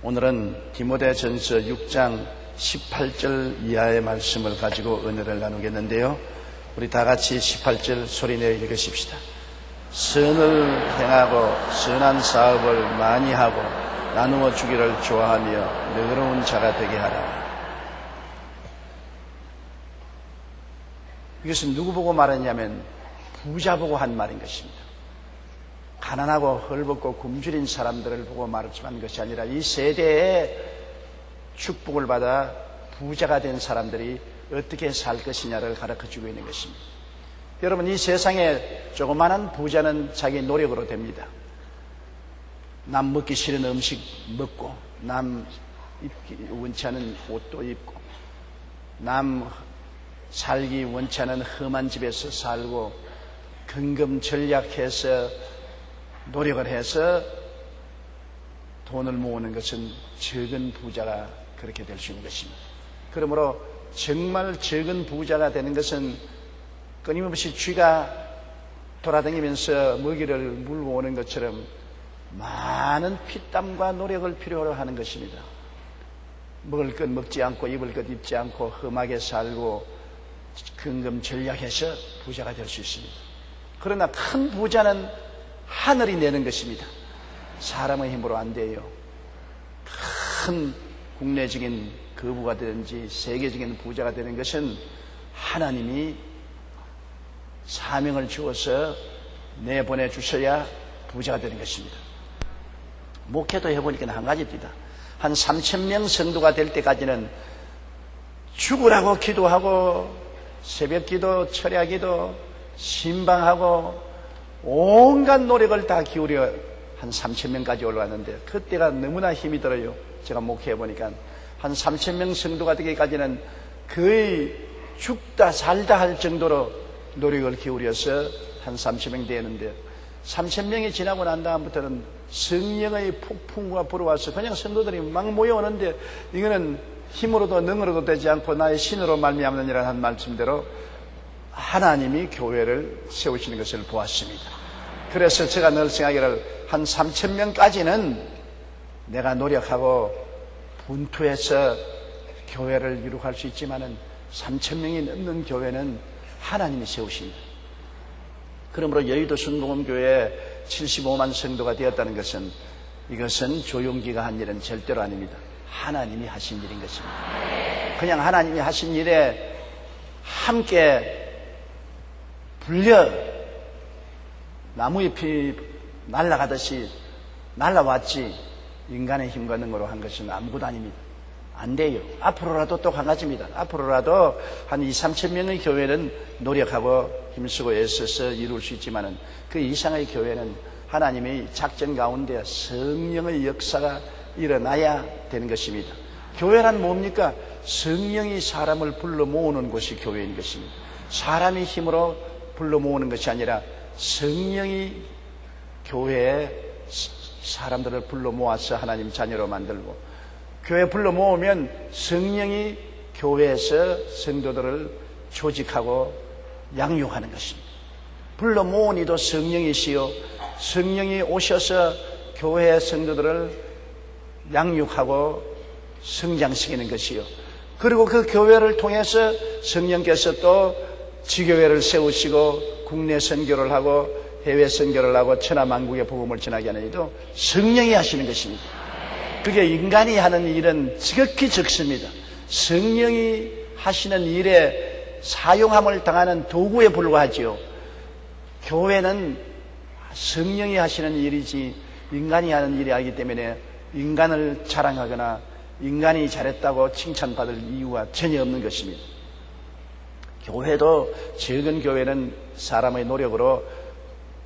오늘은 디모데전서 6장 18절 이하의 말씀을 가지고 은혜를 나누겠는데요. 우리 다 같이 18절 소리내어 읽으십시다. 선을 행하고 선한 사업을 많이 하고 나누어 주기를 좋아하며 너그러운 자가 되게 하라. 이것은 누구 보고 말했냐면 부자 보고 한 말인 것입니다. 가난하고 헐벗고 굶주린 사람들을 보고 말한 것이 아니라 이 세대에 축복을 받아 부자가 된 사람들이 어떻게 살 것이냐를 가르쳐주고 있는 것입니다. 여러분, 이 세상에 조그마한 부자는 자기 노력으로 됩니다. 남 먹기 싫은 음식 먹고, 남 입기 원치 않은 옷도 입고, 남 살기 원치 않은 험한 집에서 살고, 근검전략해서 노력을 해서 돈을 모으는 것은 적은 부자가 그렇게 될 수 있는 것입니다. 그러므로 정말 적은 부자가 되는 것은 끊임없이 쥐가 돌아다니면서 먹이를 물고 오는 것처럼 많은 피땀과 노력을 필요로 하는 것입니다. 먹을 것 먹지 않고 입을 것 입지 않고 험하게 살고 근검전략해서 부자가 될 수 있습니다. 그러나 큰 부자는 하늘이 내는 것입니다. 사람의 힘으로 안 돼요. 큰 국내적인 거부가 되든지 세계적인 부자가 되는 것은 하나님이 사명을 주어서 내보내 주셔야 부자가 되는 것입니다. 목회도 해보니까 한 가지입니다. 한 3,000명 성도가 될 때까지는 죽으라고 기도하고 새벽기도, 철야기도, 신방하고 온갖 노력을 다 기울여 한 3,000명까지 올라왔는데 그때가 너무나 힘이 들어요. 제가 목회해보니까 한 3,000명 성도가 되기까지는 거의 죽다 살다 할 정도로 노력을 기울여서 한 3,000명 되었는데 3,000명이 지나고 난 다음부터는 성령의 폭풍과 불어와서 그냥 성도들이 막 모여오는데 이거는 힘으로도 능으로도 되지 않고 나의 신으로 말미암느니라 한 말씀대로 하나님이 교회를 세우시는 것을 보았습니다. 그래서 제가 늘 생각하기를 한 3,000명까지는 내가 노력하고 분투해서 교회를 이룩할 수 있지만은 3,000명이 넘는 교회는 하나님이 세우십니다. 그러므로 여의도 순복음교회에 75만 성도가 되었다는 것은 이것은 조용기가 한 일은 절대로 아닙니다. 하나님이 하신 일인 것입니다. 그냥 하나님이 하신 일에 함께 불려 나무잎이 날아가듯이 날아왔지 인간의 힘과 능으로 한 것은 아무것도 아닙니다. 안 돼요. 앞으로라도 또 한 가지입니다. 앞으로라도 한 2,000~3,000명의 교회는 노력하고 힘쓰고 애써서 이룰 수 있지만은 그 이상의 교회는 하나님의 작전 가운데 성령의 역사가 일어나야 되는 것입니다. 교회란 뭡니까? 성령이 사람을 불러 모으는 곳이 교회인 것입니다. 사람의 힘으로 불러 모으는 것이 아니라 성령이 교회에 사람들을 불러 모아서 하나님 자녀로 만들고 교회에 불러 모으면 성령이 교회에서 성도들을 조직하고 양육하는 것입니다. 불러 모은 이도 성령이시요 성령이 오셔서 교회의 성도들을 양육하고 성장시키는 것이요 그리고 그 교회를 통해서 성령께서 또 지교회를 세우시고 국내 선교를 하고 해외 선교를 하고 천하만국의 복음을 전하게 하는 일도 성령이 하시는 것입니다. 그게 인간이 하는 일은 지극히 적습니다. 성령이 하시는 일에 사용함을 당하는 도구에 불과하지요. 교회는 성령이 하시는 일이지 인간이 하는 일이 아니기 때문에 인간을 자랑하거나 인간이 잘했다고 칭찬받을 이유가 전혀 없는 것입니다. 교회도 적은 교회는 사람의 노력으로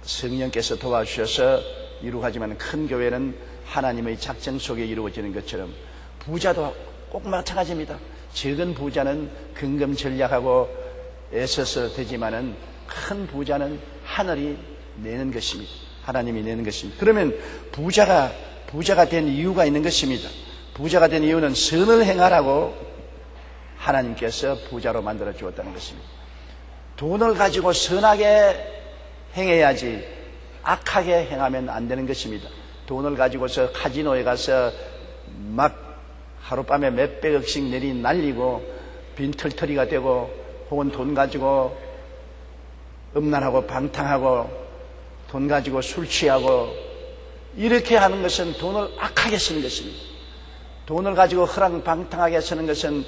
성령께서 도와주셔서 이루어지만 큰 교회는 하나님의 작정 속에 이루어지는 것처럼 부자도 꼭 마찬가지입니다. 적은 부자는 근검전략하고 애써서 되지만은 큰 부자는 하늘이 내는 것입니다. 하나님이 내는 것입니다. 그러면 부자가 된 이유가 있는 것입니다. 부자가 된 이유는 선을 행하라고 하나님께서 부자로 만들어 주었다는 것입니다. 돈을 가지고 선하게 행해야지 악하게 행하면 안 되는 것입니다. 돈을 가지고서 카지노에 가서 막 하룻밤에 몇백억씩 날리고 빈털터리가 되고 혹은 돈 가지고 음란하고 방탕하고 돈 가지고 술 취하고 이렇게 하는 것은 돈을 악하게 쓰는 것입니다. 돈을 가지고 허랑방탕하게 쓰는 것은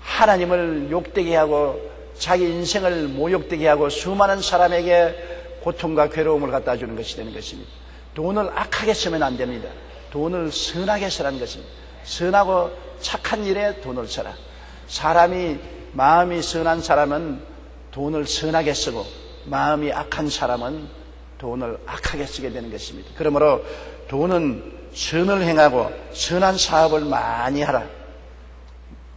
하나님을 욕되게 하고 자기 인생을 모욕되게 하고 수많은 사람에게 고통과 괴로움을 갖다 주는 것이 되는 것입니다. 돈을 악하게 쓰면 안 됩니다. 돈을 선하게 쓰라는 것입니다. 선하고 착한 일에 돈을 써라. 사람이 마음이 선한 사람은 돈을 선하게 쓰고 마음이 악한 사람은 돈을 악하게 쓰게 되는 것입니다. 그러므로 돈은 선을 행하고 선한 사업을 많이 하라.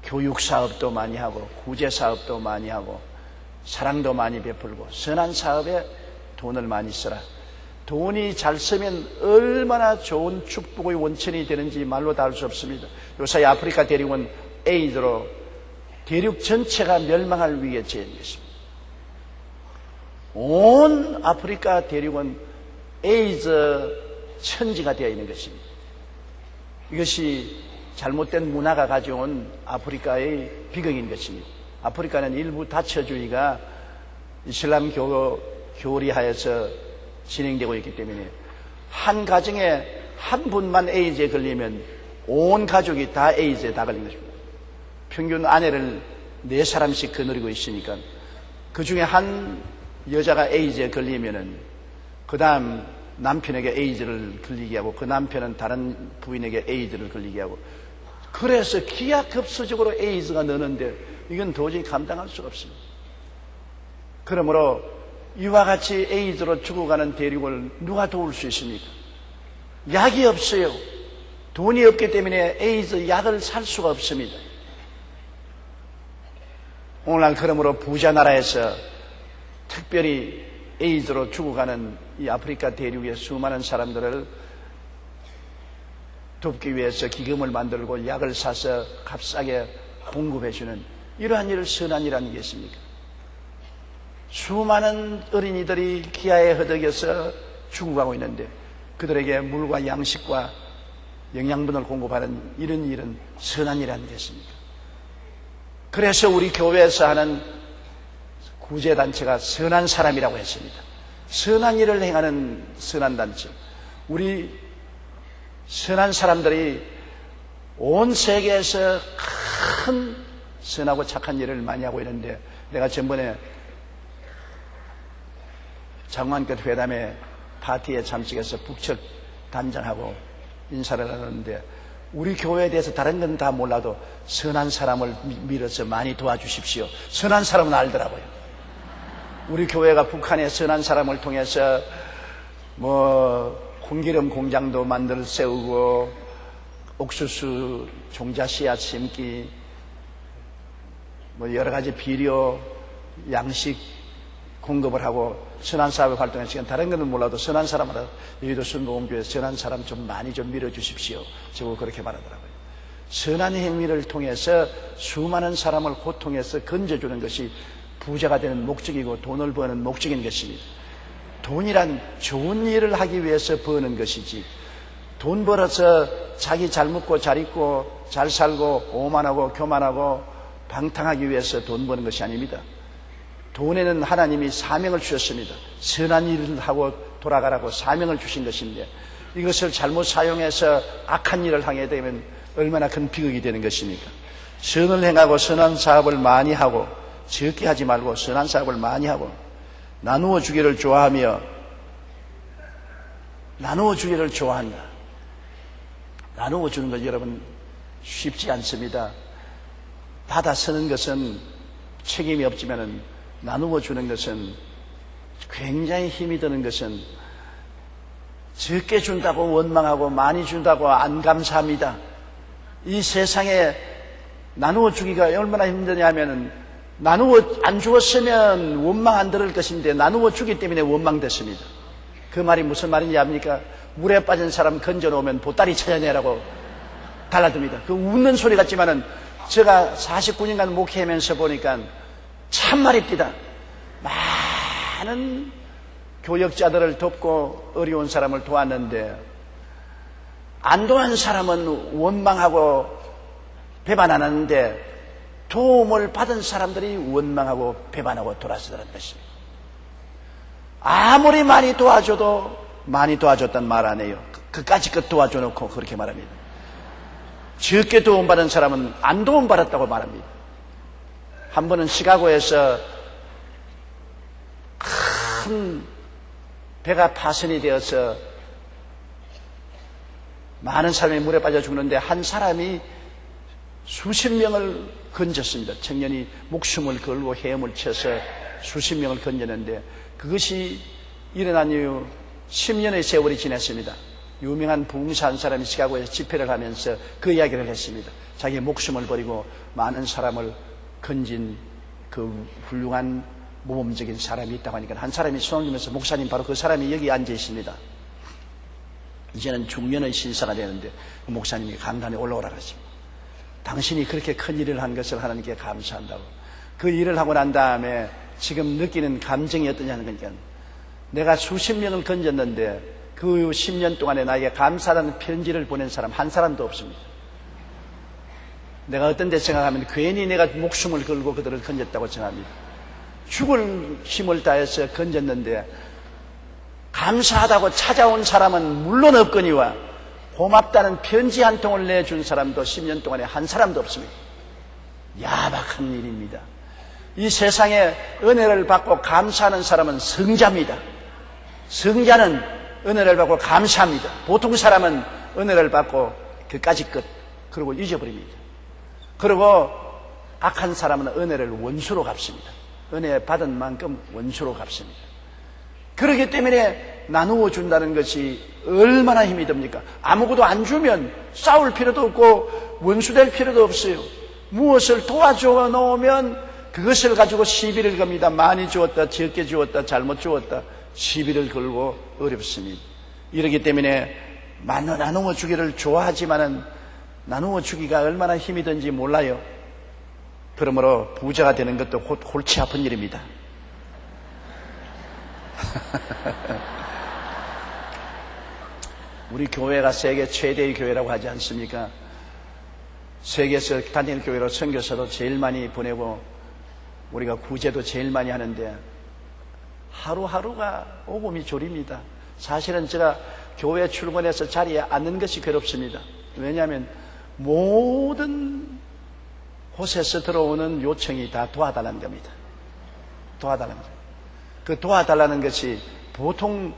교육사업도 많이 하고 구제사업도 많이 하고 사랑도 많이 베풀고 선한 사업에 돈을 많이 써라. 돈이 잘 쓰면 얼마나 좋은 축복의 원천이 되는지 말로 다 할 수 없습니다. 요사이 아프리카 대륙은 에이즈로 대륙 전체가 멸망할 위기에 처해 있는 것입니다. 온 아프리카 대륙은 에이즈 천지가 되어 있는 것입니다. 이것이 잘못된 문화가 가져온 아프리카의 비극인 것입니다. 아프리카는 일부 다처주의가 이슬람 교리 하에서 진행되고 있기 때문에 한 가정에 한 분만 에이즈에 걸리면 온 가족이 다 에이즈에 다 걸린 것입니다. 평균 아내를 4사람씩 거느리고 있으니까 그 중에 한 여자가 에이즈에 걸리면은 그 다음 남편에게 에이즈를 걸리게 하고 그 남편은 다른 부인에게 에이즈를 걸리게 하고 그래서 기하급수적으로 에이즈가 느는데 이건 도저히 감당할 수가 없습니다. 그러므로 이와 같이 에이즈로 죽어가는 대륙을 누가 도울 수 있습니까? 약이 없어요. 돈이 없기 때문에 에이즈 약을 살 수가 없습니다. 오늘날 그러므로 부자 나라에서 특별히 에이즈로 죽어가는 이 아프리카 대륙의 수많은 사람들을 돕기 위해서 기금을 만들고 약을 사서 값싸게 공급해주는 이러한 일을 선한 일이라는 게 있습니까? 수많은 어린이들이 기아에 허덕여서 죽어가고 있는데 그들에게 물과 양식과 영양분을 공급하는 이런 일은 선한 일이라는 게 있습니까? 그래서 우리 교회에서 하는 구제단체가 선한 사람이라고 했습니다. 선한 일을 행하는 선한 단체. 우리 선한 사람들이 온 세계에서 큰 선하고 착한 일을 많이 하고 있는데 내가 전번에 장관급 회담의 파티에 참석해서 북측 단장하고 인사를 하는데 우리 교회에 대해서 다른 건 다 몰라도 선한 사람을 밀어서 많이 도와주십시오. 선한 사람은 알더라고요. 우리 교회가 북한의 선한 사람을 통해서 콩기름 공장도 만들 세우고 옥수수 종자 씨앗 심기 여러 가지 비료 양식 공급을 하고 선한 사업에 활동했으니까 다른 것은 몰라도 선한 사람으로 여의도 순복음교회 선한 사람 좀 많이 좀 밀어주십시오. 저거 그렇게 말하더라고요. 선한 행위를 통해서 수많은 사람을 고통해서 건져주는 것이 부자가 되는 목적이고 돈을 버는 목적인 것입니다. 돈이란 좋은 일을 하기 위해서 버는 것이지 돈 벌어서 자기 잘 먹고 잘 입고 잘 살고 오만하고 교만하고 방탕하기 위해서 돈 버는 것이 아닙니다. 돈에는 하나님이 사명을 주셨습니다. 선한 일을 하고 돌아가라고 사명을 주신 것인데 이것을 잘못 사용해서 악한 일을 하게 되면 얼마나 큰 비극이 되는 것입니까? 선을 행하고 선한 사업을 많이 하고 적게 하지 말고 선한 사업을 많이 하고 나누어 주기를 좋아하며 나누어 주기를 좋아한다. 나누어 주는 것 여러분 쉽지 않습니다. 받아 쓰는 것은 책임이 없지만은 나누어 주는 것은 굉장히 힘이 드는 것은 적게 준다고 원망하고 많이 준다고 안 감사합니다. 이 세상에 나누어 주기가 얼마나 힘드냐면은 나누어 안 주었으면 원망 안 들을 것인데 나누어 주기 때문에 원망됐습니다. 그 말이 무슨 말인지 압니까? 물에 빠진 사람 건져 놓으면 보따리 찾아내라고 달라듭니다. 그 웃는 소리 같지만은 제가 49년간 목회하면서 보니까 참말입니다. 많은 교역자들을 돕고 어려운 사람을 도왔는데 안도한 사람은 원망하고 배반 안 하는데 도움을 받은 사람들이 원망하고 배반하고 돌아서더라는 것입니다. 아무리 많이 도와줘도 많이 도와줬단 말 안 해요. 그까지 것 도와줘놓고 그렇게 말합니다. 적게 도움받은 사람은 안 도움받았다고 말합니다. 한 번은 시카고에서 큰 배가 파손이 되어서 많은 사람이 물에 빠져 죽는데 한 사람이 수십 명을 건졌습니다. 청년이 목숨을 걸고 헤엄을 쳐서 수십 명을 건졌는데 그것이 일어난 이후 10년의 세월이 지났습니다. 유명한 부흥사 한 사람이 시카고에서 집회를 하면서 그 이야기를 했습니다. 자기 목숨을 버리고 많은 사람을 건진 그 훌륭한 모범적인 사람이 있다고 하니까 한 사람이 손을 들면서 목사님 바로 그 사람이 여기 앉아 있습니다. 이제는 중년의 신사가 되는데 그 목사님이 강단에 올라오라 하십니다. 당신이 그렇게 큰 일을 한 것을 하나님께 감사한다고. 그 일을 하고 난 다음에 지금 느끼는 감정이 어떠냐는 거니까 내가 수십 명을 건졌는데 그 10년 동안에 나에게 감사하다는 편지를 보낸 사람 한 사람도 없습니다. 내가 어떤 데 생각하면 괜히 내가 목숨을 걸고 그들을 건졌다고 생각합니다. 죽을 힘을 다해서 건졌는데 감사하다고 찾아온 사람은 물론 없거니와 고맙다는 편지 한 통을 내준 사람도 10년 동안에 한 사람도 없습니다. 야박한 일입니다. 이 세상에 은혜를 받고 감사하는 사람은 성자입니다. 성자는 은혜를 받고 감사합니다. 보통 사람은 은혜를 받고 그까지 끝 그리고 잊어버립니다. 그리고 악한 사람은 은혜를 원수로 갚습니다. 은혜 받은 만큼 원수로 갚습니다. 그렇기 때문에 나누어 준다는 것이 얼마나 힘이 듭니까? 아무것도 안 주면 싸울 필요도 없고 원수될 필요도 없어요. 무엇을 도와줘 놓으면 그것을 가지고 시비를 겁니다. 많이 주었다, 적게 주었다, 잘못 주었다 시비를 걸고 어렵습니다. 이렇기 때문에 나누어 주기를 좋아하지만은 나누어 주기가 얼마나 힘이 든지 몰라요. 그러므로 부자가 되는 것도 골치 아픈 일입니다. 우리 교회가 세계 최대의 교회라고 하지 않습니까? 세계에서 다니는 교회로 선교사도 제일 많이 보내고 우리가 구제도 제일 많이 하는데 하루하루가 오금이 졸입니다. 사실은 제가 교회 출근해서 자리에 앉는 것이 괴롭습니다. 왜냐하면 모든 곳에서 들어오는 요청이 다 도와달라는 겁니다. 도와달라는 겁니다. 그 도와달라는 것이 보통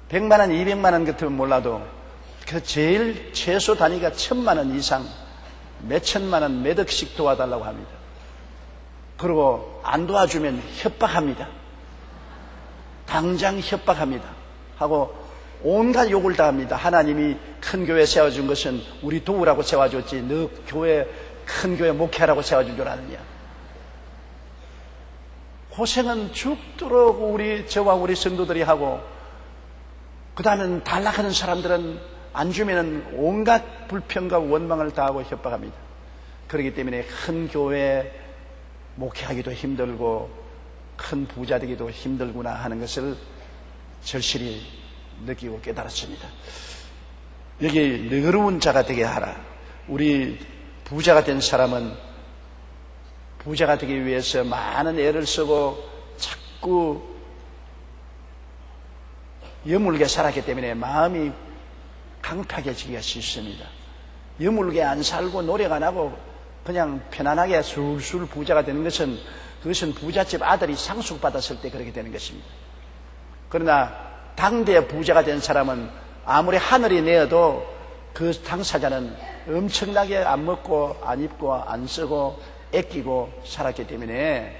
100만 원, 200만 원 같으면 몰라도 그 제일 최소 단위가 1000만 원 이상 몇 천만 원, 몇 억씩 도와달라고 합니다. 그리고 안 도와주면 협박합니다. 당장 협박합니다. 하고 온갖 욕을 다 합니다. 하나님이 큰 교회 세워준 것은 우리 도우라고 세워줬지 너 교회 큰 교회 목회하라고 세워준 줄 아느냐. 고생은 죽도록 저와 우리 성도들이 하고 그 다음에 달라하는 사람들은 안 주면은 온갖 불평과 원망을 다하고 협박합니다. 그렇기 때문에 큰 교회 목회하기도 힘들고 큰 부자 되기도 힘들구나 하는 것을 절실히 느끼고 깨달았습니다. 여기 너그러운 자가 되게 하라. 우리 부자가 된 사람은 부자가 되기 위해서 많은 애를 쓰고 자꾸 여물게 살았기 때문에 마음이 강팍해지기가 쉽습니다. 여물게 안 살고 노력 안 하고 그냥 편안하게 술술 부자가 되는 것은 그것은 부잣집 아들이 상속받았을 때 그렇게 되는 것입니다. 그러나 당대 부자가 된 사람은 아무리 하늘이 내어도 그 당사자는 엄청나게 안 먹고 안 입고 안 쓰고 아끼고 살았기 때문에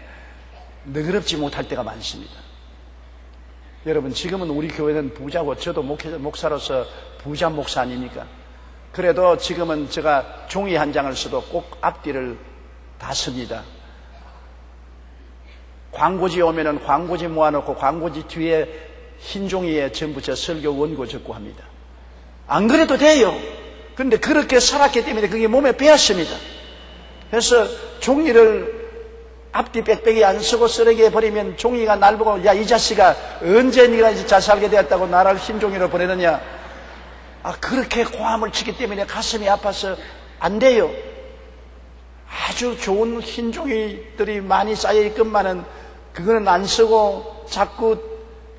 너그럽지 못할 때가 많습니다. 여러분 지금은 우리 교회는 부자고 저도 목사로서 부자 목사 아닙니까? 그래도 지금은 제가 종이 한 장을 써도 꼭 앞뒤를 다 씁니다. 광고지 오면은 광고지 모아놓고 광고지 뒤에 흰 종이에 전부 저 설교 원고 적고 합니다. 안 그래도 돼요. 그런데 그렇게 살았기 때문에 그게 몸에 배었습니다. 그래서 종이를 앞뒤 빽빽이 안 쓰고 쓰레기에 버리면 종이가 날 보고 야 이 자식아 언제 네가 잘 살게 되었다고 나를 흰 종이로 보내느냐. 그렇게 고함을 치기 때문에 가슴이 아파서 안 돼요. 아주 좋은 흰종이들이 많이 쌓여있건만은 그거는 안 쓰고 자꾸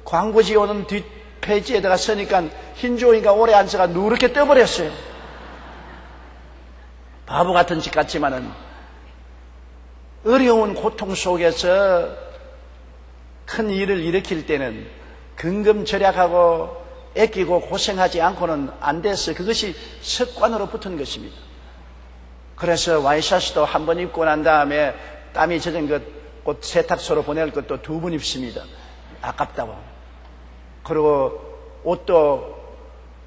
광고지 오는 뒷페이지에다가 쓰니까 흰종이가 오래 안 써가 누렇게 떠버렸어요. 바보 같은 짓 같지만은 어려운 고통 속에서 큰 일을 일으킬 때는 근검 절약하고 애끼고 고생하지 않고는 안 됐어요. 그것이 습관으로 붙은 것입니다. 그래서 와이셔츠도 한 번 입고 난 다음에 땀이 젖은 것 세탁소로 보낼 것도 2번 입습니다. 아깝다고. 그리고 옷도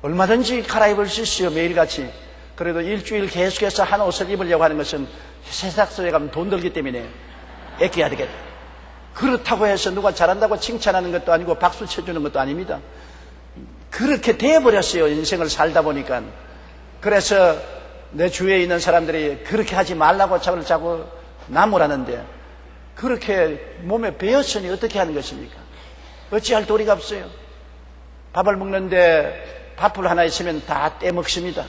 얼마든지 갈아입을 수 있어요. 매일같이. 그래도 일주일 계속해서 한 옷을 입으려고 하는 것은 세탁소에 가면 돈 들기 때문에 아껴야 되겠다. 그렇다고 해서 누가 잘한다고 칭찬하는 것도 아니고 박수 쳐주는 것도 아닙니다. 그렇게 돼버렸어요. 인생을 살다 보니까. 그래서 내 주위에 있는 사람들이 그렇게 하지 말라고 자꾸 나무라는데 그렇게 몸에 배었으니 어떻게 하는 것입니까? 어찌할 도리가 없어요. 밥을 먹는데 밥풀 하나 있으면 다 떼먹습니다.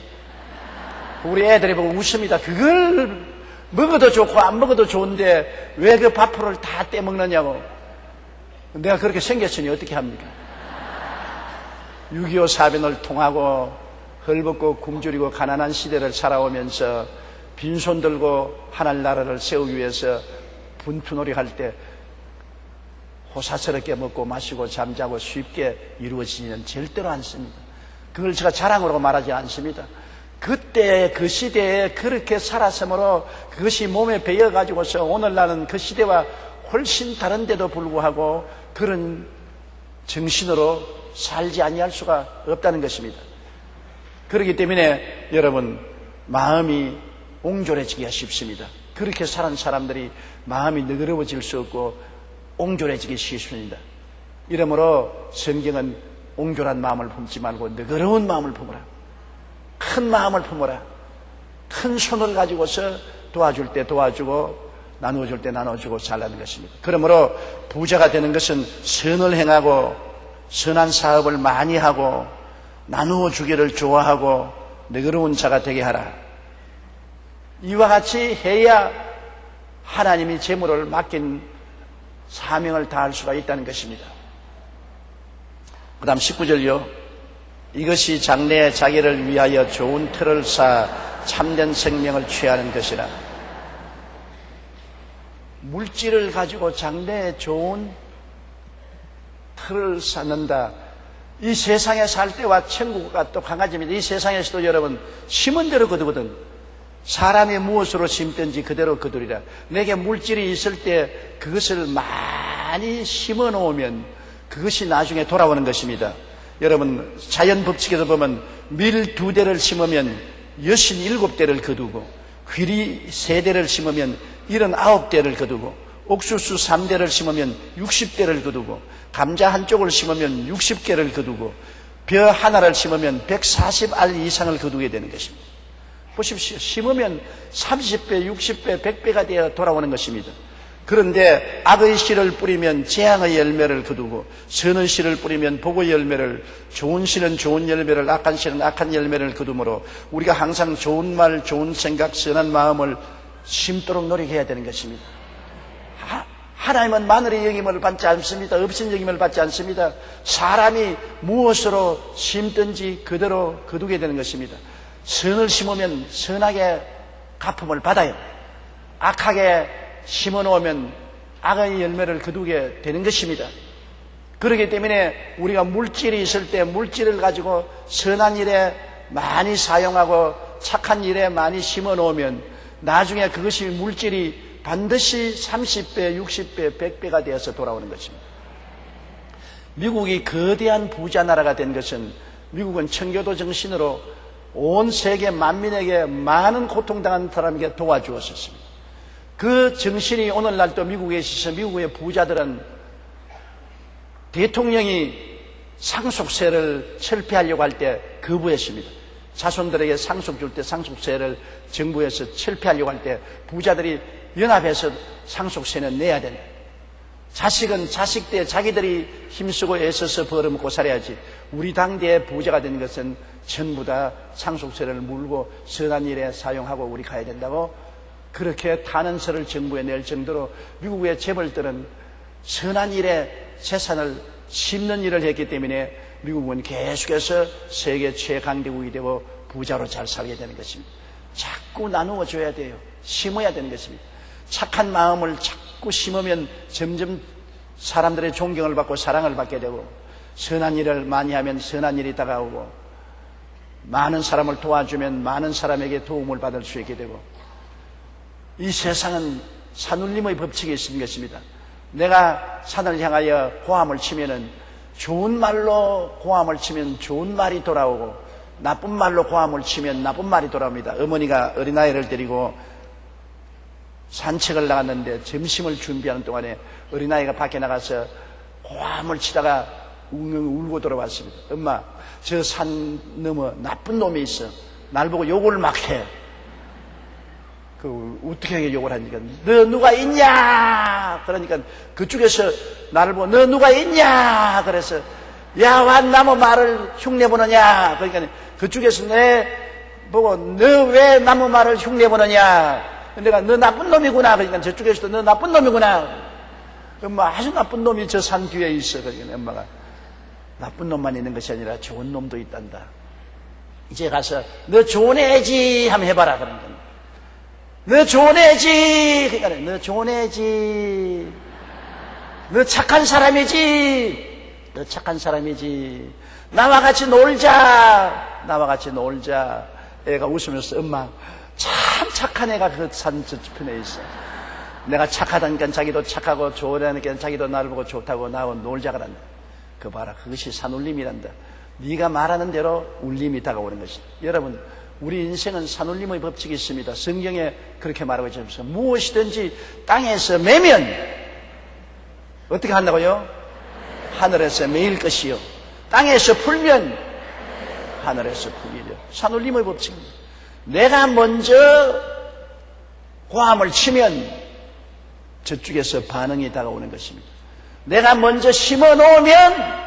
우리 애들이 보고 웃습니다. 그걸 먹어도 좋고 안 먹어도 좋은데 왜 그 밥풀을 다 떼먹느냐고. 내가 그렇게 생겼으니 어떻게 합니까? 6.25 사변을 통하고 헐벗고 굶주리고 가난한 시대를 살아오면서 빈손 들고 하늘나라를 세우기 위해서 분투놀이 할 때 호사스럽게 먹고 마시고 잠자고 쉽게 이루어지지는 절대로 않습니다. 그걸 제가 자랑으로 말하지 않습니다. 그때 그 시대에 그렇게 살았으므로 그것이 몸에 배어가지고서 오늘날은 그 시대와 훨씬 다른데도 불구하고 그런 정신으로 살지 아니할 수가 없다는 것입니다. 그렇기 때문에 여러분 마음이 옹졸해지기가 쉽습니다. 그렇게 사는 사람들이 마음이 너그러워질 수 없고 옹졸해지기 쉽습니다. 이러므로 성경은 옹졸한 마음을 품지 말고 너그러운 마음을 품으라. 큰 마음을 품어라. 큰 손을 가지고서 도와줄 때 도와주고 나누어줄 때 나눠주고 살라는 것입니다. 그러므로 부자가 되는 것은 선을 행하고 선한 사업을 많이 하고 나누어 주기를 좋아하고 너그러운 자가 되게 하라. 이와 같이 해야 하나님이 재물을 맡긴 사명을 다할 수가 있다는 것입니다. 그 다음 19절요. 이것이 장래에 자기를 위하여 좋은 틀을 쌓아 참된 생명을 취하는 것이라. 물질을 가지고 장래에 좋은 틀을 쌓는다. 이 세상에 살 때와 천국과 또 한 가지입니다. 이 세상에서도 여러분 심은 대로 거두거든. 사람이 무엇으로 심든지 그대로 거두리라. 내게 물질이 있을 때 그것을 많이 심어 놓으면 그것이 나중에 돌아오는 것입니다. 여러분 자연 법칙에서 보면 밀 2대를 심으면 여신 7대를 거두고 귀리 3대를 심으면 79대를 거두고 옥수수 3대를 심으면 60대를 거두고 감자 한쪽을 심으면 60개를 거두고 벼 하나를 심으면 140알 이상을 거두게 되는 것입니다. 보십시오. 심으면 30배, 60배, 100배가 되어 돌아오는 것입니다. 그런데 악의 씨를 뿌리면 재앙의 열매를 거두고 선의 씨를 뿌리면 복의 열매를, 좋은 씨는 좋은 열매를, 악한 씨는 악한 열매를 거두므로 우리가 항상 좋은 말, 좋은 생각, 선한 마음을 심도록 노력해야 되는 것입니다. 하나님은 마늘의 영임을 받지 않습니다. 없인 영임을 받지 않습니다. 사람이 무엇으로 심든지 그대로 거두게 되는 것입니다. 선을 심으면 선하게 갚음을 받아요. 악하게 심어놓으면 악의 열매를 거두게 되는 것입니다. 그렇기 때문에 우리가 물질이 있을 때 물질을 가지고 선한 일에 많이 사용하고 착한 일에 많이 심어놓으면 나중에 그것이 물질이 반드시 30배, 60배, 100배가 되어서 돌아오는 것입니다. 미국이 거대한 부자 나라가 된 것은 미국은 청교도 정신으로 온 세계 만민에게 많은 고통당한 사람에게 도와주었습니다. 그 정신이 오늘날도 미국에 있어서 미국의 부자들은 대통령이 상속세를 철폐하려고 할 때 거부했습니다. 자손들에게 상속 줄 때 상속세를 정부에서 철폐하려고 할 때 부자들이 연합해서 상속세는 내야 된다. 자식은 자식 때 자기들이 힘쓰고 애써서 벌어먹고 살아야지. 우리 당대의 부자가 된 것은 전부 다 상속세를 물고 선한 일에 사용하고 우리 가야 된다고 그렇게 탄원서를 정부에 낼 정도로 미국의 재벌들은 선한 일에 재산을 심는 일을 했기 때문에 미국은 계속해서 세계 최강대국이 되고 부자로 잘 살게 되는 것입니다. 자꾸 나누어 줘야 돼요. 심어야 되는 것입니다. 착한 마음을 자꾸 심으면 점점 사람들의 존경을 받고 사랑을 받게 되고 선한 일을 많이 하면 선한 일이 다가오고 많은 사람을 도와주면 많은 사람에게 도움을 받을 수 있게 되고 이 세상은 산울림의 법칙이 있는 것입니다. 내가 산을 향하여 고함을 치면은 좋은 말로 고함을 치면 좋은 말이 돌아오고 나쁜 말로 고함을 치면 나쁜 말이 돌아옵니다. 어머니가 어린아이를 데리고 산책을 나갔는데 점심을 준비하는 동안에 어린아이가 밖에 나가서 고함을 치다가 울고 돌아왔습니다. 엄마, 저 산 너머 나쁜 놈이 있어. 날 보고 욕을 막 해. 어떻게 욕을 하니까 너 누가 있냐? 그러니까 그쪽에서 나를 보고 너 누가 있냐? 그래서 야, 완 나무 말을 흉내보느냐? 그러니까 그쪽에서 내 보고 너 왜 나무 말을 흉내보느냐? 내가 너 나쁜 놈이구나. 그러니까 저쪽에서도 너 나쁜 놈이구나. 엄마, 아주 나쁜 놈이 저 산 뒤에 있어. 그러니까 엄마가 나쁜 놈만 있는 것이 아니라 좋은 놈도 있단다. 이제 가서 너 좋은 애지 한번 해봐라. 그러니까 너 좋은 애지. 그러니까 너 좋은 애지. 너 착한 사람이지. 너 착한 사람이지. 나와 같이 놀자. 나와 같이 놀자. 애가 웃으면서 엄마 참 착한 애가 그 산 저편에 있어. 내가 착하다니까 자기도 착하고 좋으니까 자기도 나를 보고 좋다고 나와 놀자 그란다. 그 봐라, 그것이 산울림이란다. 네가 말하는 대로 울림이 다가오는 것이다. 여러분, 우리 인생은 산울림의 법칙이 있습니다. 성경에 그렇게 말하고 있습니다. 무엇이든지 땅에서 매면 어떻게 한다고요? 하늘에서 매일 것이요. 땅에서 풀면 하늘에서 풀리려. 산울림의 법칙입니다. 내가 먼저 고함을 치면 저쪽에서 반응이 다가오는 것입니다. 내가 먼저 심어 놓으면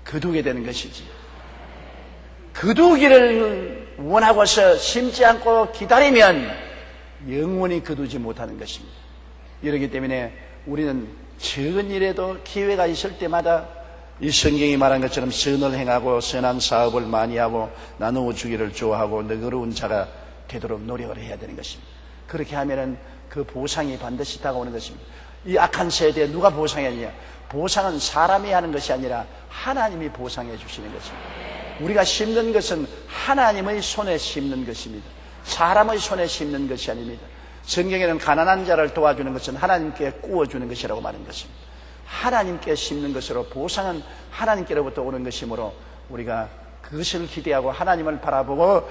거두게 되는 것이지. 거두기를 원하고서 심지 않고 기다리면 영원히 거두지 못하는 것입니다. 이렇기 때문에 우리는 적은 일에도 기회가 있을 때마다 이 성경이 말한 것처럼 선을 행하고 선한 사업을 많이 하고 나누어 주기를 좋아하고 너그러운 자가 되도록 노력을 해야 되는 것입니다. 그렇게 하면은 그 보상이 반드시 다가오는 것입니다. 이 악한 세대에 누가 보상했느냐? 보상은 사람이 하는 것이 아니라 하나님이 보상해 주시는 것입니다. 우리가 심는 것은 하나님의 손에 심는 것입니다. 사람의 손에 심는 것이 아닙니다. 성경에는 가난한 자를 도와주는 것은 하나님께 구워주는 것이라고 말한 것입니다. 하나님께 심는 것으로 보상은 하나님께로부터 오는 것이므로 우리가 그것을 기대하고 하나님을 바라보고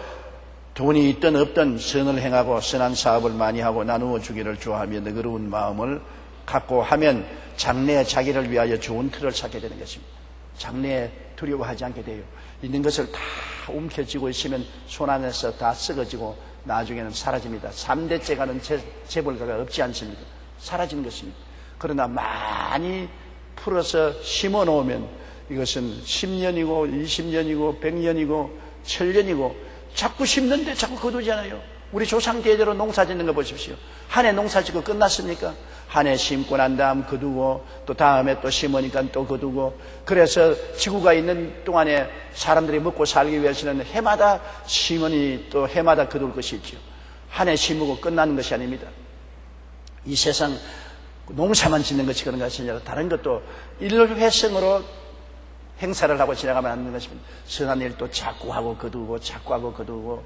돈이 있든 없든 선을 행하고 선한 사업을 많이 하고 나누어 주기를 좋아하며 너그러운 마음을 갖고 하면 장래에 자기를 위하여 좋은 틀을 찾게 되는 것입니다. 장래에 두려워하지 않게 돼요. 있는 것을 다 움켜쥐고 있으면 손 안에서 다 썩어지고 나중에는 사라집니다. 3대째 가는 재벌가가 없지 않습니다. 사라지는 것입니다. 그러나 많이 풀어서 심어 놓으면 이것은 10년이고 20년이고 100년이고 1000년이고 자꾸 심는데 자꾸 거두잖아요. 우리 조상 대대로 농사 짓는 거 보십시오. 한 해 농사 짓고 끝났습니까? 한 해 심고 난 다음 거두고 또 다음에 또 심으니까 또 거두고 그래서 지구가 있는 동안에 사람들이 먹고 살기 위해서는 해마다 심으니 또 해마다 거둘 것이 있죠. 한 해 심고 끝나는 것이 아닙니다. 이 세상 농사만 짓는 것이 그런 것이 아니라 다른 것도 일회성으로 행사를 하고 지나가면 안 되는 것입니다. 선한 일도 자꾸 하고 거두고 자꾸 하고 거두고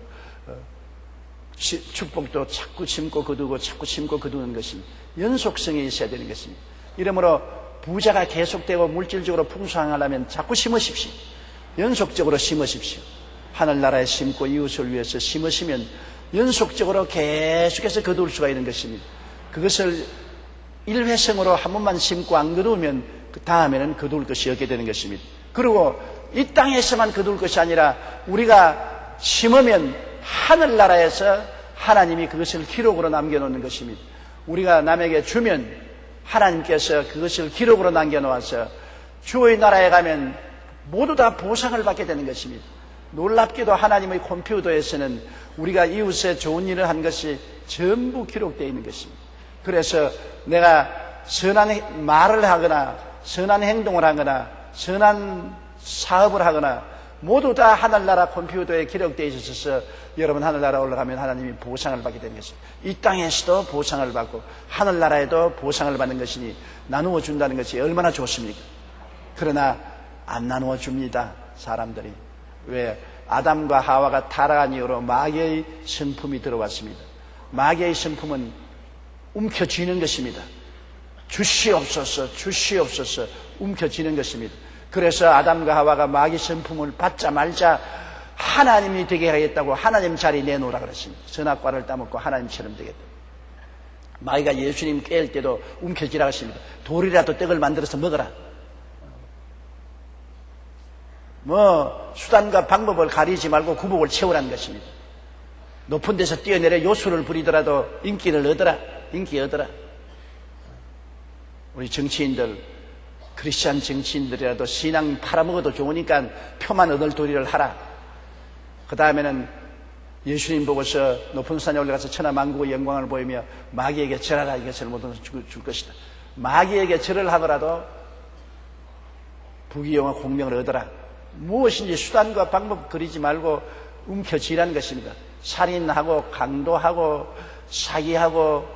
축복도 자꾸 심고 거두고 자꾸 심고 거두는 것입니다. 연속성이 있어야 되는 것입니다. 이러므로 부자가 계속되고 물질적으로 풍성하려면 자꾸 심으십시오. 연속적으로 심으십시오. 하늘나라에 심고 이웃을 위해서 심으시면 연속적으로 계속해서 거둘 수가 있는 것입니다. 그것을 일회성으로 한 번만 심고 안 거두면 그 다음에는 거둘 것이 없게 되는 것입니다. 그리고 이 땅에서만 거둘 것이 아니라 우리가 심으면 하늘나라에서 하나님이 그것을 기록으로 남겨놓는 것입니다. 우리가 남에게 주면 하나님께서 그것을 기록으로 남겨놓아서 주의 나라에 가면 모두 다 보상을 받게 되는 것입니다. 놀랍게도 하나님의 컴퓨터에서는 우리가 이웃에 좋은 일을 한 것이 전부 기록되어 있는 것입니다. 그래서 내가 선한 말을 하거나 선한 행동을 하거나 선한 사업을 하거나 모두 다 하늘나라 컴퓨터에 기록되어 있어서 여러분 하늘나라 올라가면 하나님이 보상을 받게 되는 것입니다. 이 땅에서도 보상을 받고 하늘나라에도 보상을 받는 것이니 나누어 준다는 것이 얼마나 좋습니까? 그러나 안 나누어 줍니다. 사람들이. 왜? 아담과 하와가 타락한 이후로 마귀의 성품이 들어왔습니다. 마귀의 성품은 움켜쥐는 것입니다. 주시옵소서 주시옵소서 움켜쥐는 것입니다. 그래서 아담과 하와가 마귀 성품을 받자 말자 하나님이 되게 하겠다고 하나님 자리 내놓으라 그랬습니다. 선악과를 따먹고 하나님처럼 되겠다. 마귀가 예수님 깰 때도 움켜쥐라 했습니다. 돌이라도 떡을 만들어서 먹어라. 수단과 방법을 가리지 말고 구복을 채우라는 것입니다. 높은 데서 뛰어내려 요술을 부리더라도 인기를 얻어라. 인기 얻어라. 우리 정치인들, 크리스찬 정치인들이라도 신앙 팔아먹어도 좋으니까 표만 얻을 도리를 하라. 그 다음에는 예수님 보고서 높은 산에 올라가서 천하만국의 영광을 보이며 마귀에게 절하라. 이것을 모두 줄 것이다. 마귀에게 절을 하더라도 부귀영화 공명을 얻어라. 무엇인지 수단과 방법 그리지 말고 움켜쥐라는 것입니다. 살인하고 강도하고 사기하고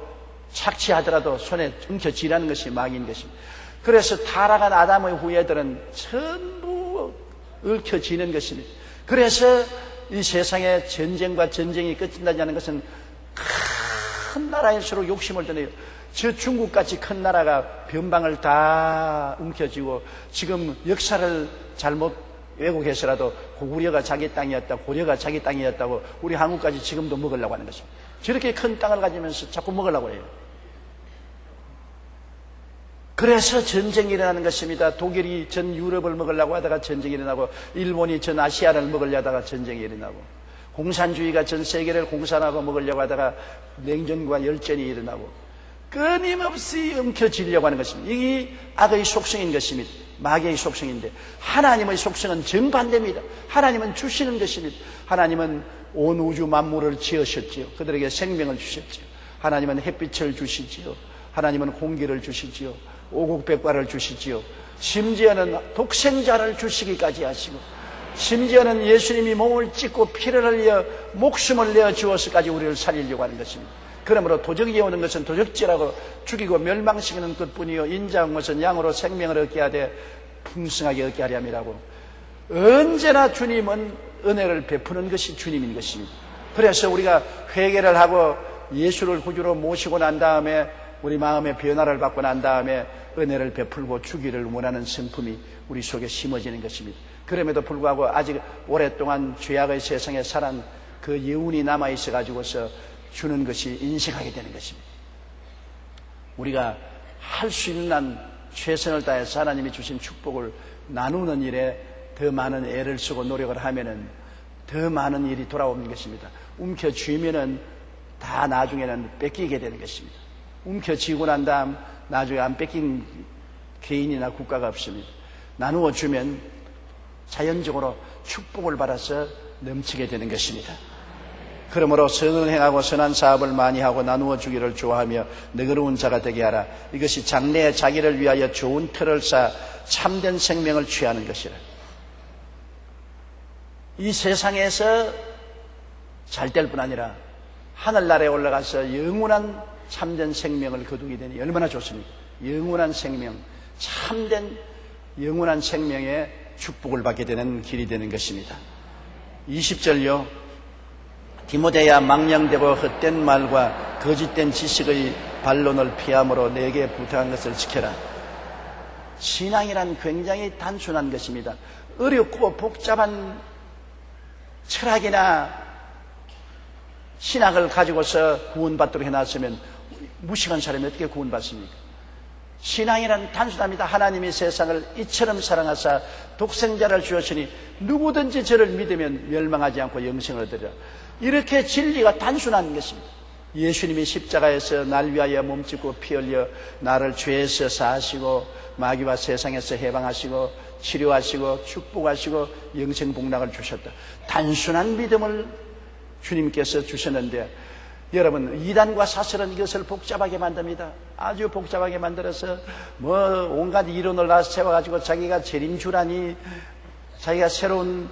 착취하더라도 손에 움켜쥐라는 것이 마귀인 것입니다. 그래서 타락한 아담의 후예들은 전부 얽혀지는 것입니다. 그래서 이 세상에 전쟁과 전쟁이 끝진다지 않는 것은 큰 나라일수록 욕심을 드네요. 저 중국같이 큰 나라가 변방을 다 움켜쥐고 지금 역사를 잘못 왜곡해서라도 고구려가 자기 땅이었다, 고려가 자기 땅이었다고 우리 한국까지 지금도 먹으려고 하는 것입니다. 저렇게 큰 땅을 가지면서 자꾸 먹으려고 해요. 그래서 전쟁이 일어나는 것입니다. 독일이 전 유럽을 먹으려고 하다가 전쟁이 일어나고 일본이 전 아시아를 먹으려고 하다가 전쟁이 일어나고 공산주의가 전 세계를 공산하고 먹으려고 하다가 냉전과 열전이 일어나고 끊임없이 움켜쥐려고 하는 것입니다. 이게 악의 속성인 것입니다. 마귀의 속성인데 하나님의 속성은 정반대입니다. 하나님은 주시는 것입니다. 하나님은 온 우주 만물을 지으셨지요. 그들에게 생명을 주셨지요. 하나님은 햇빛을 주시지요. 하나님은 공기를 주시지요. 오곡백과를 주시지요. 심지어는 독생자를 주시기까지 하시고 심지어는 예수님이 몸을 찢고 피를 흘려 목숨을 내어 주어서까지 우리를 살리려고 하는 것입니다. 그러므로 도적이 오는 것은 도적질하고 죽이고 멸망시키는 것뿐이요 인자한 것은 양으로 생명을 얻게 하되 풍성하게 얻게 하려 함이라고. 언제나 주님은 은혜를 베푸는 것이 주님인 것입니다. 그래서 우리가 회개를 하고 예수를 구주로 모시고 난 다음에 우리 마음의 변화를 받고 난 다음에 은혜를 베풀고 주기를 원하는 성품이 우리 속에 심어지는 것입니다. 그럼에도 불구하고 아직 오랫동안 죄악의 세상에 살한 그 여운이 남아있어 가지고서 주는 것이 인식하게 되는 것입니다. 우리가 할 수 있는 한 최선을 다해서 하나님이 주신 축복을 나누는 일에 더 많은 애를 쓰고 노력을 하면은 더 많은 일이 돌아오는 것입니다. 움켜쥐면은 다 나중에는 뺏기게 되는 것입니다. 움켜쥐고 난 다음 나중에 안 뺏긴 개인이나 국가가 없습니다. 나누어 주면 자연적으로 축복을 받아서 넘치게 되는 것입니다. 그러므로 선을 행하고 선한 사업을 많이 하고 나누어 주기를 좋아하며 너그러운 자가 되게 하라. 이것이 장래에 자기를 위하여 좋은 터를 쌓아 참된 생명을 취하는 것이라. 이 세상에서 잘 될 뿐 아니라 하늘나라에 올라가서 영원한 참된 생명을 거두게 되니 얼마나 좋습니까? 영원한 생명, 참된 영원한 생명의 축복을 받게 되는 길이 되는 것입니다. 20절요. 디모데야 망령되고 헛된 말과 거짓된 지식의 반론을 피함으로 내게 부탁한 것을 지켜라. 신앙이란 굉장히 단순한 것입니다. 어렵고 복잡한 철학이나 신학을 가지고서 구원받도록 해놨으면 무식한 사람이 어떻게 구원받습니까? 신앙이란 단순합니다. 하나님이 세상을 이처럼 사랑하사 독생자를 주었으니 누구든지 저를 믿으면 멸망하지 않고 영생을 얻으리라. 이렇게 진리가 단순한 것입니다. 예수님이 십자가에서 날 위하여 몸짓고 피 흘려 나를 죄에서 사하시고 마귀와 세상에서 해방하시고 치료하시고 축복하시고 영생복락을 주셨다. 단순한 믿음을 주님께서 주셨는데 여러분, 이단과 사설은 이것을 복잡하게 만듭니다. 아주 복잡하게 만들어서 온갖 이론을 세워가지고 자기가 재림주라니, 자기가 새로운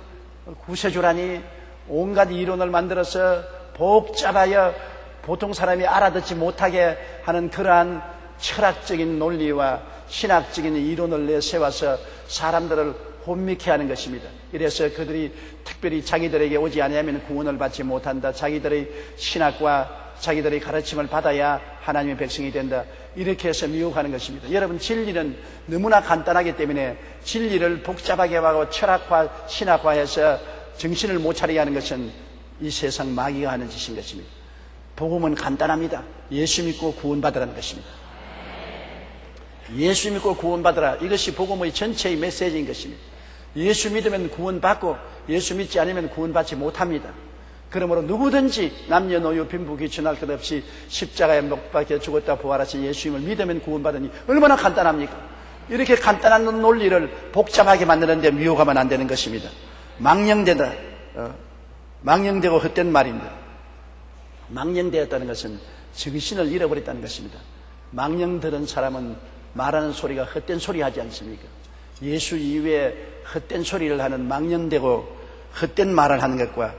구세주라니 온갖 이론을 만들어서 복잡하여 보통 사람이 알아듣지 못하게 하는 그러한 철학적인 논리와 신학적인 이론을 내세워서 사람들을 혼미케 하는 것입니다. 이래서 그들이 특별히 자기들에게 오지 않으면 구원을 받지 못한다. 자기들의 신학과 자기들의 가르침을 받아야 하나님의 백성이 된다. 이렇게 해서 미혹하는 것입니다. 여러분, 진리는 너무나 간단하기 때문에 진리를 복잡하게 하고 철학화, 신학화해서 정신을 못 차리게 하는 것은 이 세상 마귀가 하는 짓인 것입니다. 복음은 간단합니다. 예수 믿고 구원받으라는 것입니다. 예수 믿고 구원받으라. 이것이 복음의 전체의 메시지인 것입니다. 예수 믿으면 구원받고 예수 믿지 않으면 구원받지 못합니다. 그러므로 누구든지 남녀노소 빈부 귀천할 것 없이 십자가에 못 박혀 죽었다 부활하신 예수님을 믿으면 구원받으니 얼마나 간단합니까? 이렇게 간단한 논리를 복잡하게 만드는데 미혹하면 안 되는 것입니다. 망령되다. 망령되고 헛된 말입니다. 망령되었다는 것은 정신을 잃어버렸다는 것입니다. 망령 들은 사람은 말하는 소리가 헛된 소리 하지 않습니까? 예수 이외에 헛된 소리를 하는 망령되고 헛된 말을 하는 것과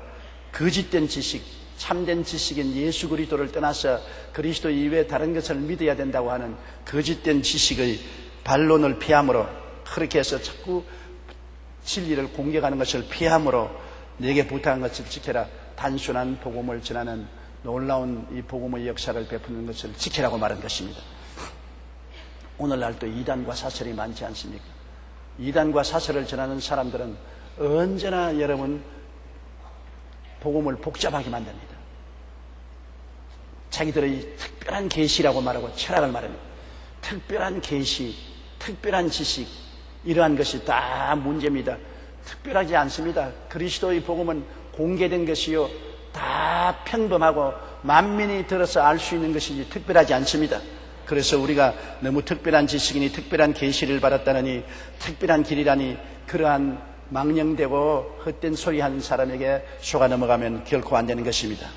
거짓된 지식, 참된 지식인 예수 그리스도를 떠나서 그리스도 이외에 다른 것을 믿어야 된다고 하는 거짓된 지식의 반론을 피함으로, 그렇게 해서 자꾸 진리를 공격하는 것을 피함으로 내게 부탁한 것을 지켜라. 단순한 복음을 전하는 놀라운 이 복음의 역사를 베푸는 것을 지키라고 말한 것입니다. 오늘날 또 이단과 사설이 많지 않습니까? 이단과 사설을 전하는 사람들은 언제나 여러분 복음을 복잡하게 만듭니다. 자기들의 특별한 계시라고 말하고 철학을 말합니다. 특별한 계시, 특별한 지식, 이러한 것이 다 문제입니다. 특별하지 않습니다. 그리스도의 복음은 공개된 것이요, 다 평범하고 만민이 들어서 알 수 있는 것이지 특별하지 않습니다. 그래서 우리가 너무 특별한 지식이니 특별한 계시를 받았다느니 특별한 길이라니 그러한 망령되고 헛된 소리 하는 사람에게 속아 넘어가면 결코 안 되는 것입니다.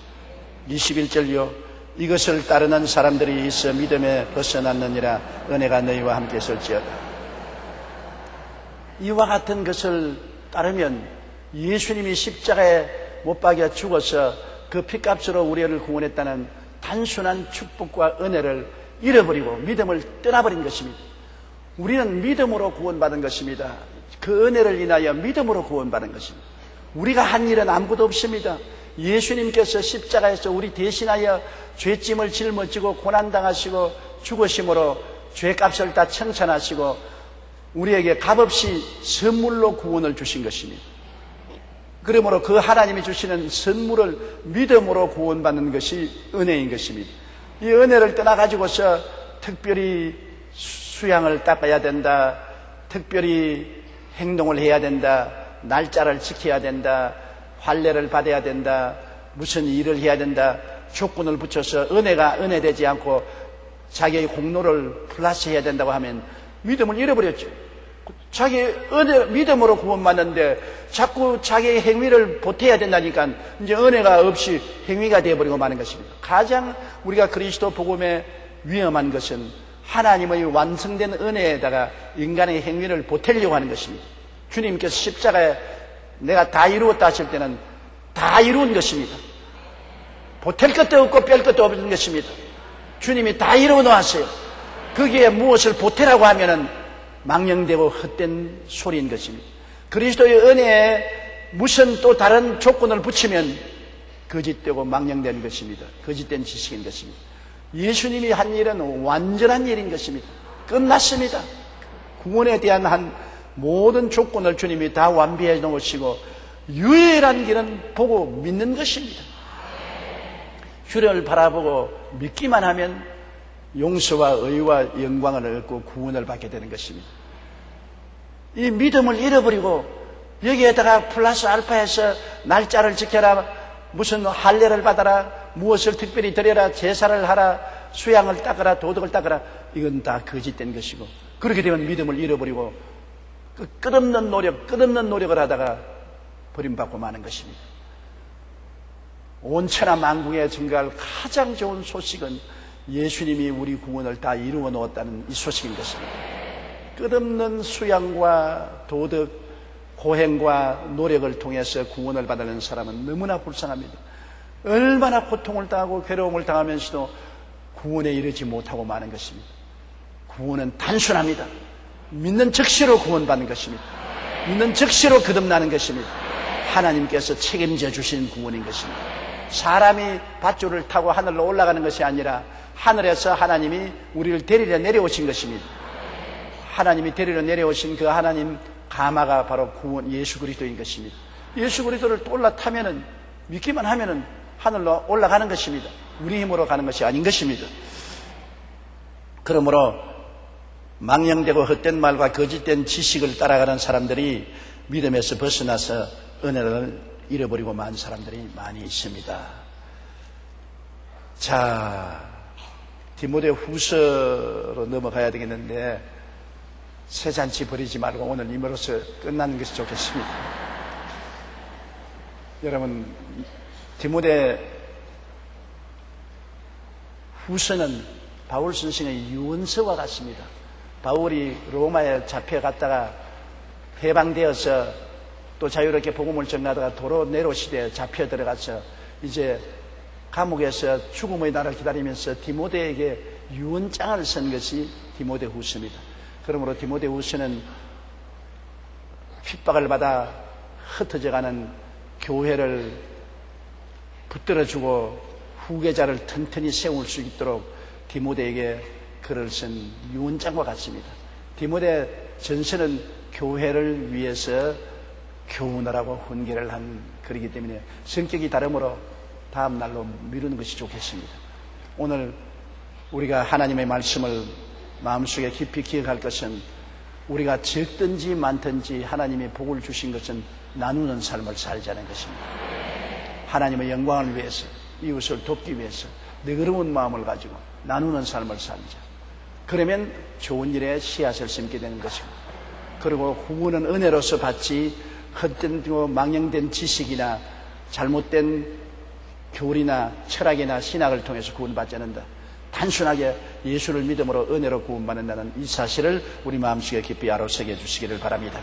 21절요. 이것을 따르는 사람들이 있어 믿음에 벗어났느니라. 은혜가 너희와 함께 있을지어다. 이와 같은 것을 따르면 예수님이 십자가에 못 박여 죽어서 그 피값으로 우리를 구원했다는 단순한 축복과 은혜를 잃어버리고 믿음을 떠나버린 것입니다. 우리는 믿음으로 구원받은 것입니다. 그 은혜를 인하여 믿음으로 구원받은 것입니다. 우리가 한 일은 아무것도 없습니다. 예수님께서 십자가에서 우리 대신하여 죄짐을 짊어지고 고난당하시고 죽으심으로 죄값을 다 청산하시고 우리에게 값없이 선물로 구원을 주신 것입니다. 그러므로 그 하나님이 주시는 선물을 믿음으로 구원받는 것이 은혜인 것입니다. 이 은혜를 떠나가지고서 특별히 수양을 닦아야 된다, 특별히 행동을 해야 된다, 날짜를 지켜야 된다, 할례를 받아야 된다, 무슨 일을 해야 된다, 조건을 붙여서 은혜가 은혜되지 않고 자기의 공로를 플러스해야 된다고 하면 믿음을 잃어버렸죠. 자기 은혜, 믿음으로 구원받는데 자꾸 자기의 행위를 보태야 된다니까 이제 은혜가 없이 행위가 되어버리고 마는 것입니다. 가장 우리가 그리스도 복음의 위험한 것은 하나님의 완성된 은혜에다가 인간의 행위를 보태려고 하는 것입니다. 주님께서 십자가에 내가 다 이루었다 하실 때는 다 이루은 것입니다. 보탤 것도 없고 뺄 것도 없는 것입니다. 주님이 다 이루어 놓았어요. 거기에 무엇을 보태라고 하면은 망령되고 헛된 소리인 것입니다. 그리스도의 은혜에 무슨 또 다른 조건을 붙이면 거짓되고 망령된 것입니다. 거짓된 지식인 것입니다. 예수님이 한 일은 완전한 일인 것입니다. 끝났습니다. 구원에 대한 한 모든 조건을 주님이 다 완비해 놓으시고 유일한 길은 보고 믿는 것입니다. 주를 바라보고 믿기만 하면 용서와 의와 영광을 얻고 구원을 받게 되는 것입니다. 이 믿음을 잃어버리고 여기에다가 플러스 알파해서 날짜를 지켜라, 무슨 할례를 받아라, 무엇을 특별히 드려라, 제사를 하라, 수양을 닦아라, 도덕을 닦아라, 이건 다 거짓된 것이고 그렇게 되면 믿음을 잃어버리고 그 끝없는 노력을 하다가 버림받고 마는 것입니다. 온 천하 만국에 증가할 가장 좋은 소식은 예수님이 우리 구원을 다 이루어 놓았다는 이 소식인 것입니다. 끝없는 수양과 도덕, 고행과 노력을 통해서 구원을 받는 사람은 너무나 불쌍합니다. 얼마나 고통을 당하고 괴로움을 당하면서도 구원에 이르지 못하고 마는 것입니다. 구원은 단순합니다. 믿는 즉시로 구원받는 것입니다. 믿는 즉시로 거듭나는 것입니다. 하나님께서 책임져 주신 구원인 것입니다. 사람이 밧줄을 타고 하늘로 올라가는 것이 아니라 하늘에서 하나님이 우리를 데리러 내려오신 것입니다. 하나님이 데리러 내려오신 그 하나님 가마가 바로 구원 예수 그리스도인 것입니다. 예수 그리스도를 올라타면은 믿기만 하면은 하늘로 올라가는 것입니다. 우리 힘으로 가는 것이 아닌 것입니다. 그러므로 망령되고 헛된 말과 거짓된 지식을 따라가는 사람들이 믿음에서 벗어나서 은혜를 잃어버리고 만 사람들이 많이 있습니다. 자, 디모데 후서로 넘어가야 되겠는데 새 잔치 버리지 말고 오늘 임으로써 끝나는 것이 좋겠습니다. 여러분, 디모데 후서는 바울 선생의 유언서와 같습니다. 바울이 로마에 잡혀갔다가 해방되어서 또 자유롭게 복음을 전하다가 도로 내로시대에 잡혀 들어가서 이제 감옥에서 죽음의 날을 기다리면서 디모데에게 유언장을 쓴 것이 디모데 후서입니다. 그러므로 디모데 후서는 핍박을 받아 흩어져가는 교회를 붙들어주고 후계자를 튼튼히 세울 수 있도록 디모데에게 글을 쓴 유언장과 같습니다. 디모데 전서는 교회를 위해서 교훈하라고 훈계를 한 글이기 때문에 성격이 다르므로 다음 날로 미루는 것이 좋겠습니다. 오늘 우리가 하나님의 말씀을 마음속에 깊이 기억할 것은 우리가 적든지 많든지 하나님이 복을 주신 것은 나누는 삶을 살자는 것입니다. 하나님의 영광을 위해서, 이웃을 돕기 위해서 너그러운 마음을 가지고 나누는 삶을 살자. 그러면 좋은 일에 씨앗을 심게 되는 것입니다. 그리고 구원은 은혜로서 받지 헛된 망령된 지식이나 잘못된 교리나 철학이나 신학을 통해서 구원받지 않는다. 단순하게 예수를 믿음으로 은혜로 구원받는다는 이 사실을 우리 마음속에 깊이 알아서게 해주시기를 바랍니다.